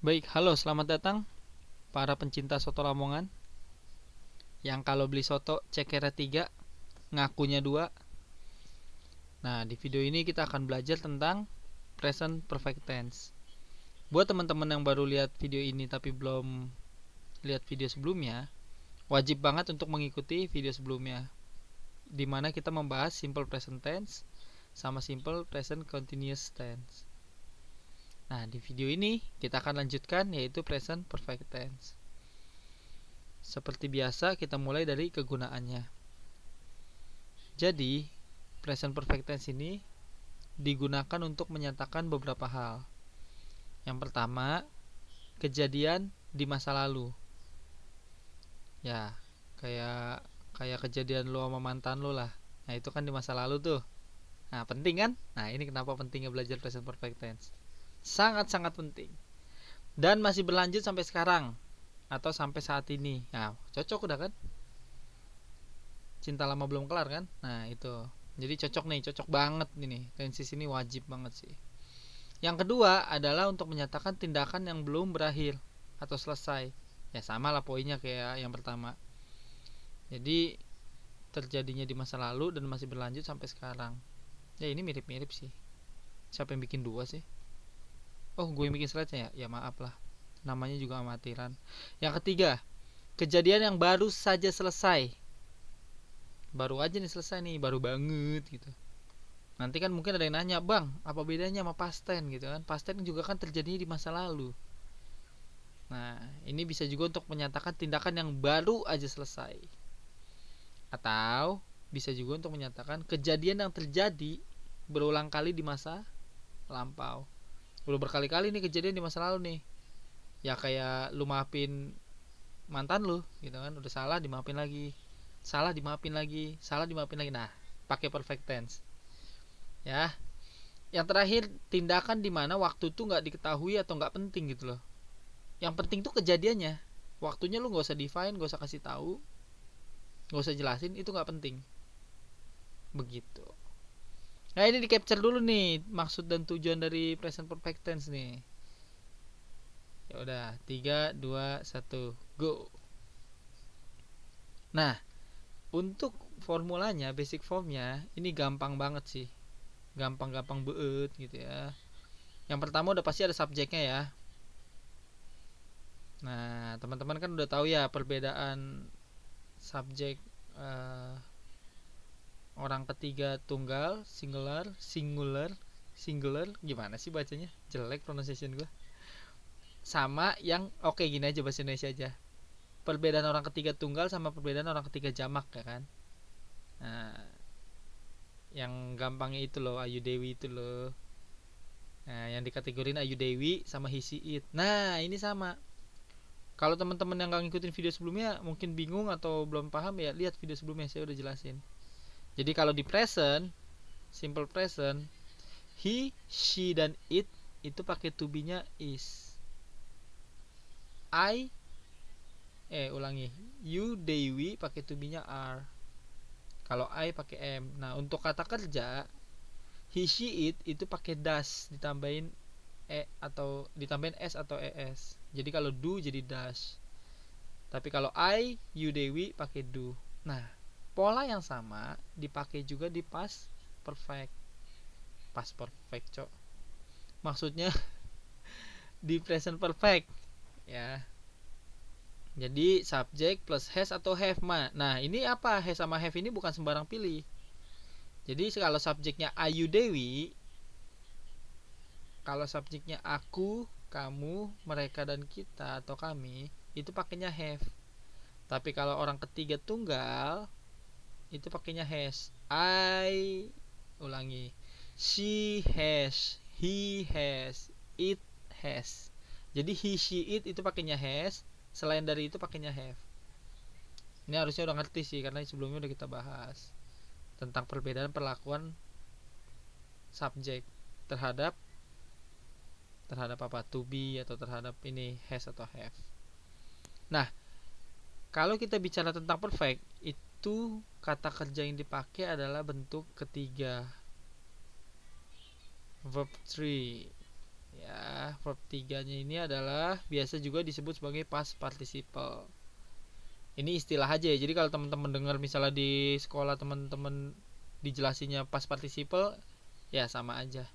Baik, halo, selamat datang para pencinta soto Lamongan yang kalau beli soto cekernya 3, ngakunya 2. Nah, di video ini kita akan belajar tentang present perfect tense. Buat teman-teman yang baru lihat video ini tapi belum lihat video sebelumnya, wajib banget untuk mengikuti video sebelumnya di mana kita membahas simple present tense sama simple present continuous tense. Nah, di video ini kita akan lanjutkan yaitu present perfect tense. Seperti biasa, kita mulai dari kegunaannya. Jadi, present perfect tense ini digunakan untuk menyatakan beberapa hal. Yang pertama, kejadian di masa lalu. Ya, kayak kayak kejadian lo sama mantan lo lah. Nah, itu kan di masa lalu tuh. Nah, penting kan? Nah, ini kenapa pentingnya belajar present perfect tense. Sangat-sangat penting. Dan masih berlanjut sampai sekarang atau sampai saat ini. Nah, cocok udah kan? Cinta lama belum kelar kan? Nah, itu. Jadi cocok nih, cocok banget ini. Tenses ini wajib banget sih. Yang kedua adalah untuk menyatakan tindakan yang belum berakhir atau selesai. Ya sama lah poinnya kayak yang pertama. Jadi terjadinya di masa lalu dan masih berlanjut sampai sekarang. Ya ini mirip-mirip sih. Siapa yang bikin dua sih? Oh, gue yang bikin slide-nya ya. Ya maaf lah. Namanya juga amatiran. Yang ketiga, kejadian yang baru saja selesai. Baru aja nih selesai nih, baru banget gitu. Nanti kan mungkin ada yang nanya, "Bang, apa bedanya sama past tense?" gitu kan. Past tense juga kan terjadinya di masa lalu. Nah, ini bisa juga untuk menyatakan tindakan yang baru aja selesai. Atau bisa juga untuk menyatakan kejadian yang terjadi berulang kali di masa lampau. Udah berkali-kali nih kejadian di masa lalu nih. Ya kayak lu maafin mantan lu gitu kan, udah salah dimaafin lagi. Salah dimaafin lagi, salah dimaafin lagi. Nah, pakai perfect tense. Ya. Yang terakhir, tindakan di mana waktu itu nggak diketahui atau nggak penting gitu loh. Yang penting tuh kejadiannya. Waktunya lu nggak usah define, nggak usah kasih tahu, nggak usah jelasin, itu nggak penting. Begitu. Nah, ini di capture dulu nih maksud dan tujuan dari present perfect tense nih. Ya udah, 3 2 1 go. Nah, untuk formulanya, basic formnya ini gampang banget sih. Gampang-gampang beut gitu ya. Yang pertama udah pasti ada subjeknya ya. Nah, teman-teman kan udah tahu ya perbedaan subjek eh, orang ketiga tunggal, singular, singular, singular, gimana sih bacanya? Jelek pronunciation gue. Sama yang oke gini aja bahasa Indonesia aja. Perbedaan orang ketiga tunggal sama perbedaan orang ketiga jamak ya kan. Nah, yang gampangnya itu loh Ayu Dewi itu loh. Nah, yang dikategorin Ayu Dewi sama Hisi It. Nah, ini sama. Kalau teman-teman yang nggak ngikutin video sebelumnya mungkin bingung atau belum paham ya lihat video sebelumnya saya udah jelasin. Jadi kalau di present, simple present, he, she dan it itu pakai to be-nya is. I ulangi. You, Dewi pakai to be-nya are. Kalau I pakai am. Nah, untuk kata kerja he, she, it itu pakai does ditambahin atau ditambahin s atau es. Jadi kalau do jadi does. Tapi kalau I, you, Dewi pakai do. Nah, pola yang sama dipakai juga di past perfect. Past perfect, cok. Maksudnya di present perfect ya. Jadi subjek plus has atau have ma. Nah, ini apa? Has sama have ini bukan sembarang pilih. Jadi kalau subjeknya Ayu Dewi, kalau subjeknya aku, kamu, mereka dan kita atau kami, itu pakainya have. Tapi kalau orang ketiga tunggal, itu pakainya has. I ulangi. She has, he has, it has. Jadi he, she, it itu pakainya has. Selain dari itu pakainya have. Ini harusnya udah ngerti sih karena sebelumnya udah kita bahas tentang perbedaan perlakuan subjek terhadap apa, to be atau terhadap ini has atau have. Nah, kalau kita bicara tentang perfect, itu kata kerja yang dipakai adalah bentuk ketiga, verb 3 Ya, verb 3-nya ini adalah biasa juga disebut sebagai past participle. Ini istilah aja ya. Jadi kalau teman-teman dengar misalnya di sekolah teman-teman dijelasinnya past participle, ya sama aja.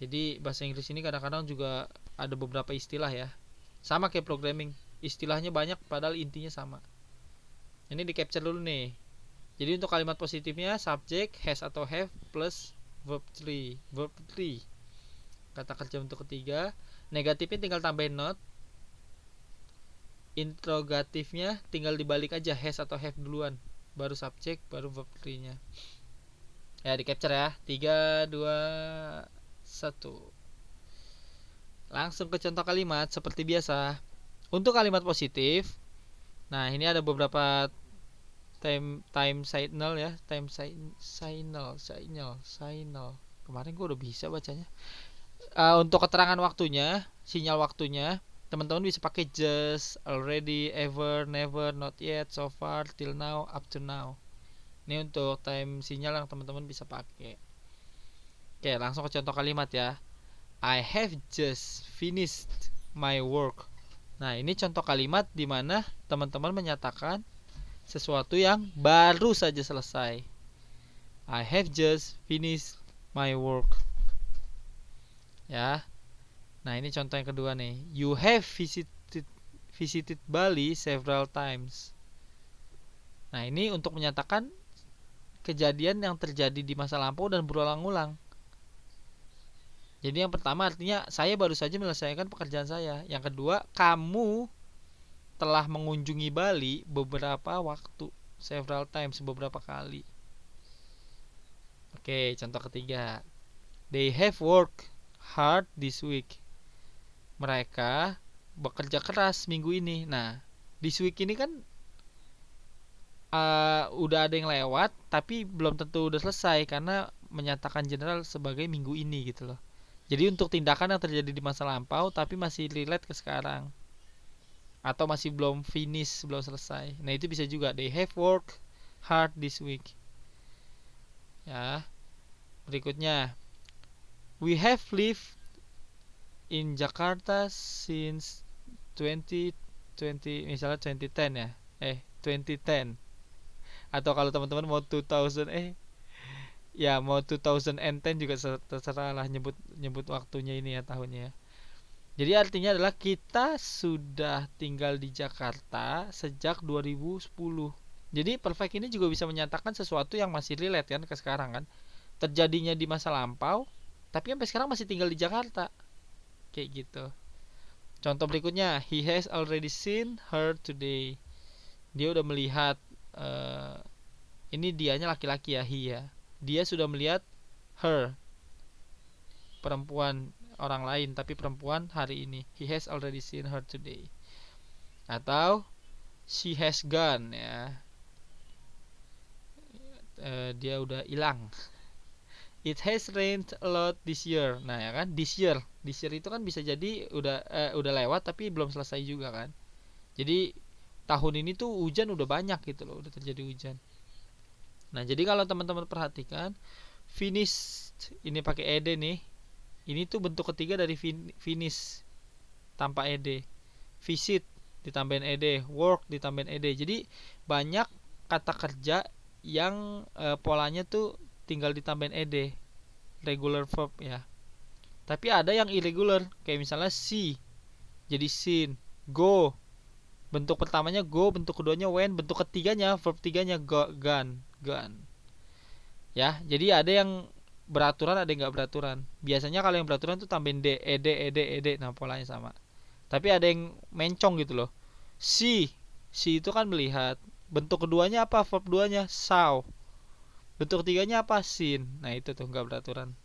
Jadi bahasa Inggris ini kadang-kadang juga ada beberapa istilah ya. Sama kayak programming, istilahnya banyak padahal intinya sama. Ini di capture dulu nih. Jadi untuk kalimat positifnya subject has atau have plus verb 3. Verb 3. Kata kerja untuk ketiga. Negatifnya tinggal tambahin not. Interrogatifnya tinggal dibalik aja has atau have duluan, baru subject, baru verb 3-nya. Ya, di capture ya. 3 2 1. Langsung ke contoh kalimat seperti biasa. Untuk kalimat positif, nah ini ada beberapa time signal ya, signal. Kemarin gue udah bisa bacanya. Untuk keterangan waktunya, sinyal waktunya, teman-teman bisa pakai just, already, ever, never, not yet, so far, till now, up to now. Ini untuk time sinyal yang teman-teman bisa pakai. Oke, langsung ke contoh kalimat ya. I have just finished my work. Nah, ini contoh kalimat di mana teman-teman menyatakan sesuatu yang baru saja selesai. I have just finished my work. Ya. Nah, ini contoh yang kedua nih. You have visited Bali several times. Nah, ini untuk menyatakan kejadian yang terjadi di masa lampau dan berulang-ulang. Jadi yang pertama artinya saya baru saja menyelesaikan pekerjaan saya. Yang kedua, kamu telah mengunjungi Bali beberapa waktu, several times, beberapa kali. Oke, contoh ketiga. They have worked hard this week. Mereka bekerja keras minggu ini. Nah, this week ini kan udah ada yang lewat, tapi belum tentu udah selesai karena menyatakan general sebagai minggu ini gitu loh. Jadi untuk tindakan yang terjadi di masa lampau tapi masih relate ke sekarang, atau masih belum finish, belum selesai. Nah, itu bisa juga. They have worked hard this week. Ya. Berikutnya, we have lived in Jakarta since 2020, misalnya 2010 ya. 2010. Atau kalau teman-teman mau 2000 ya mau 2010 juga terserah lah nyebut waktunya ini ya, tahunnya ya. Jadi artinya adalah kita sudah tinggal di Jakarta sejak 2010. Jadi perfect ini juga bisa menyatakan sesuatu yang masih relate kan ke sekarang kan. Terjadinya di masa lampau, tapi sampai sekarang masih tinggal di Jakarta. Kayak gitu. Contoh berikutnya, he has already seen her today. Dia udah melihat, ini dianya laki-laki ya, he ya. Dia sudah melihat her, perempuan, orang lain tapi perempuan hari ini. He has already seen her today. Atau she has gone ya. Dia udah hilang. It has rained a lot this year. Nah ya kan, this year itu kan bisa jadi udah lewat tapi belum selesai juga kan. Jadi tahun ini tuh hujan udah banyak gitu loh, udah terjadi hujan. Nah, jadi kalau teman-teman perhatikan, finished ini pakai ed nih. Ini tuh bentuk ketiga dari finish tanpa ed. Visit ditambahin ed, work ditambahin ed. Jadi banyak kata kerja yang polanya tuh tinggal ditambahin ed, regular verb ya. Tapi ada yang irregular, kayak misalnya see jadi seen, go bentuk pertamanya go, bentuk keduanya when, bentuk ketiganya verb tiganya gone. Ya, jadi ada yang beraturan, ada yang nggak beraturan. Biasanya kalau yang beraturan tuh tambahin ed. Nah, polanya sama. Tapi ada yang mencong gitu loh. See itu kan melihat. Bentuk keduanya apa? Verb duanya saw. Bentuk ketiganya apa? Seen. Nah, itu tuh nggak beraturan.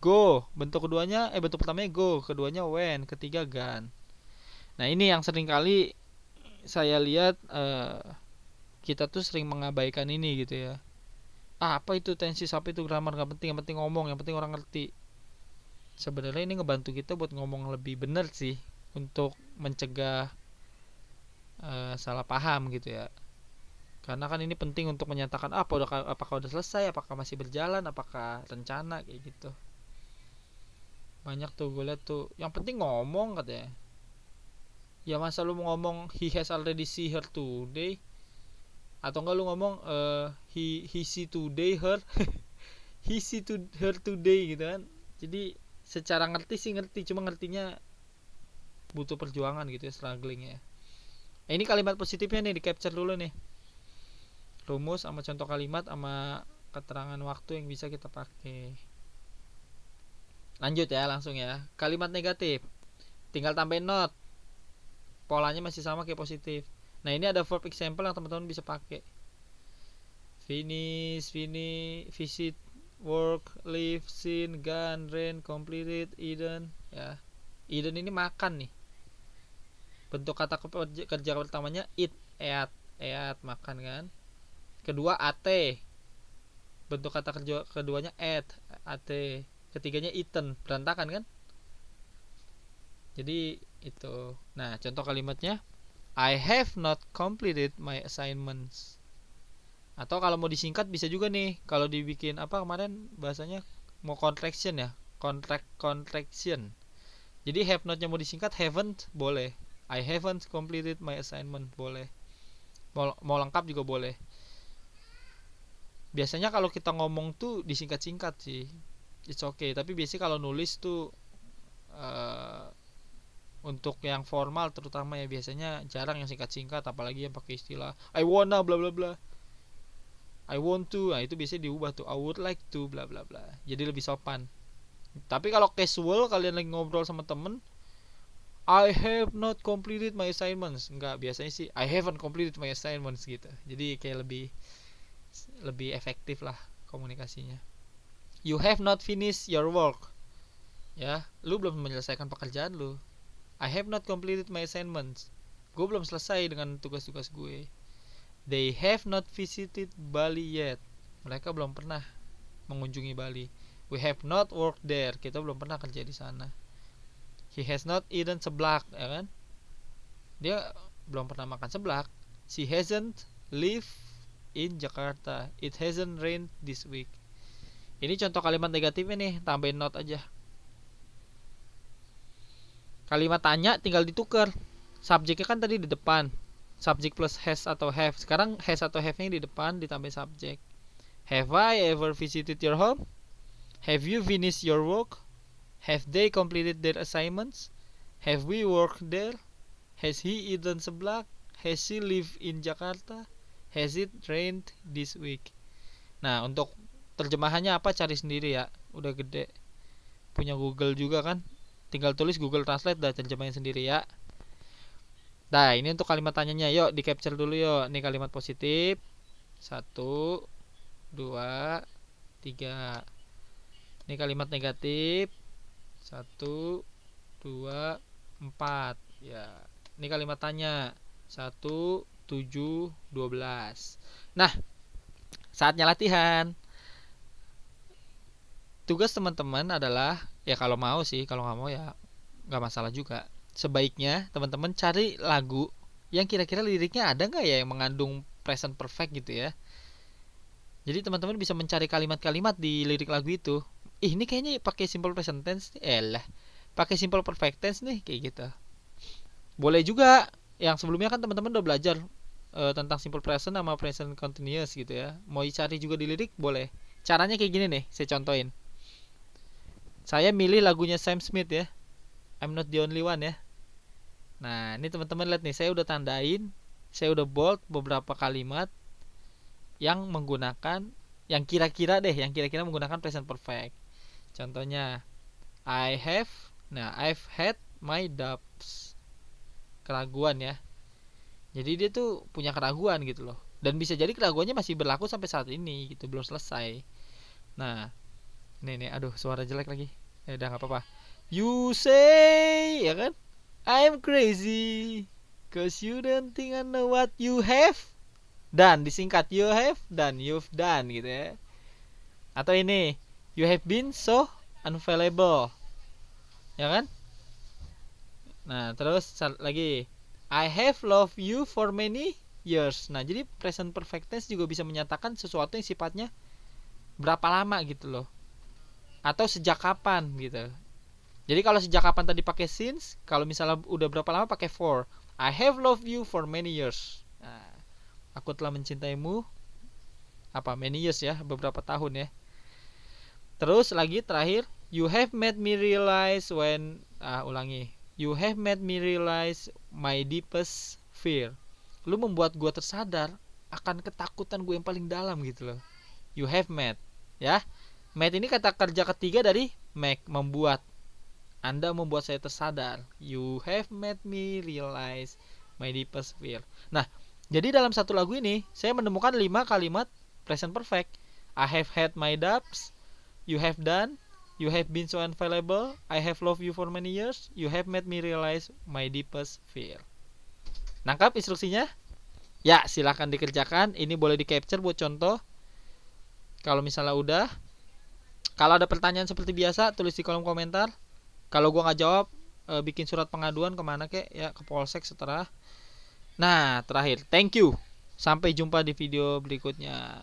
Go, bentuk pertamanya go, keduanya when, ketiga gone. Nah, ini yang sering kali saya lihat kita tuh sering mengabaikan ini gitu ya. Apa itu tensis, apa itu grammar, gak penting, yang penting ngomong, yang penting orang ngerti. Sebenarnya ini ngebantu kita buat ngomong lebih benar sih, untuk mencegah salah paham gitu ya. Karena kan ini penting untuk menyatakan apakah udah selesai, apakah masih berjalan, apakah rencana kayak gitu. Banyak tuh gue liat tuh. Yang penting ngomong katanya. Ya masa lu mau ngomong he has already see her today, atau enggak lu ngomong he see today her he see to her today gitu kan. Jadi secara ngerti sih ngerti, cuma ngertinya butuh perjuangan gitu ya, struggling ya. Ini kalimat positifnya nih di capture dulu nih, rumus sama contoh kalimat sama keterangan waktu yang bisa kita pakai. Lanjut ya, langsung ya. Kalimat negatif tinggal tambahin not, polanya masih sama kayak positif. Nah ini ada verb example yang teman-teman bisa pakai. Finish, visit, work, live, seen, gone, ran, completed, eaten ya. Eaten ini makan nih. Bentuk kata kerja pertamanya eat, eat makan kan. Kedua ate, bentuk kata kerja keduanya ate. Ketiganya eaten, berantakan kan. Jadi itu. Nah contoh kalimatnya, I have not completed my assignments. Atau kalau mau disingkat bisa juga nih, kalau dibikin apa kemarin bahasanya mau contraction ya, contraction. Jadi have not nya mau disingkat haven't boleh, I haven't completed my assignment boleh, mau lengkap juga boleh. Biasanya kalau kita ngomong tuh disingkat-singkat sih, it's okay. Tapi biasanya kalau nulis tuh untuk yang formal terutama ya, biasanya jarang yang singkat-singkat, apalagi yang pakai istilah I wanna bla bla bla, I want to. Nah itu biasanya diubah tuh I would like to bla bla bla, jadi lebih sopan. Tapi kalau casual kalian lagi ngobrol sama temen, I have not completed my assignments, enggak, biasanya sih I haven't completed my assignments gitu. Jadi kayak lebih efektif lah komunikasinya. You have not finished your work, ya lu belum menyelesaikan pekerjaan lu. I have not completed my assignments, gue belum selesai dengan tugas-tugas gue. They have not visited Bali yet, mereka belum pernah mengunjungi Bali. We have not worked there, kita belum pernah kerja di sana. He has not eaten seblak, ya kan, dia belum pernah makan seblak. She hasn't lived in Jakarta, it hasn't rained this week. Ini contoh kalimat negatifnya nih, tambahin not aja. Kalimat tanya tinggal ditukar, subjeknya kan tadi di depan, subjek plus has atau have. Sekarang has atau have-nya di depan ditambah subjek. Have I ever visited your home? Have you finished your work? Have they completed their assignments? Have we worked there? Has he eaten seblak? Has she lived in Jakarta? Has it rained this week? Nah untuk terjemahannya apa cari sendiri ya, udah gede, punya Google juga kan, tinggal tulis Google Translate dah, terjemahin sendiri ya. Nah ini untuk kalimat tanyanya, yuk di capture dulu yuk. Ini kalimat positif 1, 2, 3. Ini kalimat negatif 1, 2, 4 ya. Ini kalimat tanya 1, 7, 12. Nah saatnya latihan. Tugas teman-teman adalah, ya kalau mau sih, kalau nggak mau ya nggak masalah juga. Sebaiknya teman-teman cari lagu yang kira-kira liriknya ada nggak ya yang mengandung present perfect gitu ya. Jadi teman-teman bisa mencari kalimat-kalimat di lirik lagu itu. Ini kayaknya pakai simple present tense nih, pakai simple perfect tense nih, kayak gitu. Boleh juga yang sebelumnya kan teman-teman udah belajar tentang simple present sama present continuous gitu ya. Mau cari juga di lirik boleh. Caranya kayak gini nih, saya contohin. Saya milih lagunya Sam Smith ya, I'm Not the Only One ya. Nah ini teman-teman lihat nih, saya udah tandain, saya udah bold beberapa kalimat yang menggunakan, yang kira-kira menggunakan present perfect. Contohnya I've had my doubts, keraguan ya. Jadi dia tuh punya keraguan gitu loh, dan bisa jadi keraguannya masih berlaku sampai saat ini gitu, belum selesai. Nah nih aduh suara jelek lagi, ya udah nggak apa-apa. You say, ya kan, I'm crazy cause you don't think I know what you have done. Disingkat you have done, you've done gitu ya. Atau ini, you have been so unavailable, ya kan. Nah terus lagi, I have loved you for many years. Nah jadi present perfect tense juga bisa menyatakan sesuatu yang sifatnya berapa lama gitu loh, atau sejak kapan gitu. Jadi kalau sejak kapan tadi pakai since, kalau misalnya udah berapa lama pakai for. I have loved you for many years. Nah, aku telah mencintaimu many years ya, beberapa tahun ya. Terus lagi terakhir, you have made me realize when ulangi. You have made me realize my deepest fear. Lu membuat gue tersadar akan ketakutan gue yang paling dalam gitu loh. You have made, ya. Made ini kata kerja ketiga dari make, membuat. Anda membuat saya tersadar. You have made me realize my deepest fear. Nah, jadi dalam satu lagu ini saya menemukan 5 kalimat present perfect. I have had my doubts. You have done. You have been so unavailable. I have loved you for many years. You have made me realize my deepest fear. Nangkap instruksinya? Ya, silahkan dikerjakan. Ini boleh di capture buat contoh. Kalau misalnya udah, kalau ada pertanyaan seperti biasa, tulis di kolom komentar. Kalau gua nggak jawab, bikin surat pengaduan kemana kek ya, ke Polsek setelah. Nah, terakhir, thank you. Sampai jumpa di video berikutnya.